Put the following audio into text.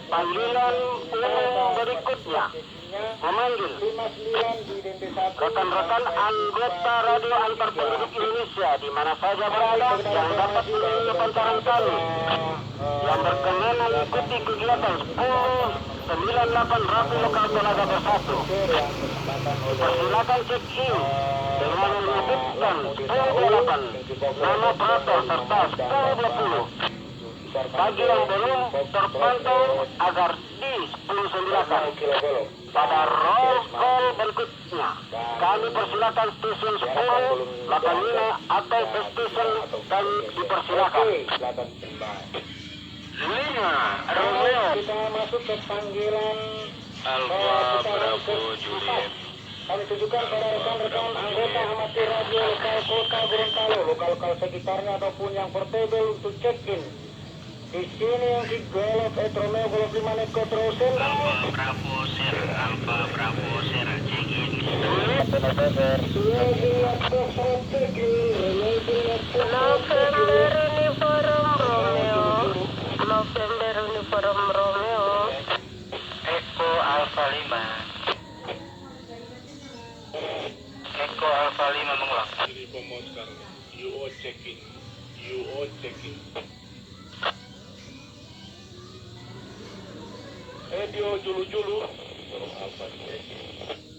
Panggilan umum berikutnya memanggil rekan-rekan anggota radio antar penduduk Indonesia di mana saja berada yang dapat memenuhi pancaran kami yang berkenan mengikuti kegiatan 1098 Rapi Lokal Tenaga Bersatu. Dipersilakan check-in dengan menyebutkan 1028 nama operator serta 1020. Bagi yang belum terpantau agar di 10.9 pada roll call berikutnya kami persilakan stasiun 10, 85 atau ke stasiun dan dipersilakan 5 Romeo. Kita masuk ke panggilan Alfa Bravo Juliet. kami tujukan pada rekan-rekan anggota amatir radio lokal kota Gorontalo, lokal sekitarnya ataupun yang portable untuk check-in. Di sini yang di Golf Romeo Golf 5 Neko Trosen. Alfa Bravo Sir, Alfa Bravo Sir, check-in. November Uniform Romeo. Eko Alfa 5. Eko Alfa 5 mengulang. Ini Pomo sekarang. UO check-in. UO check-in. Radio Julu-Julu. Alfa check-in.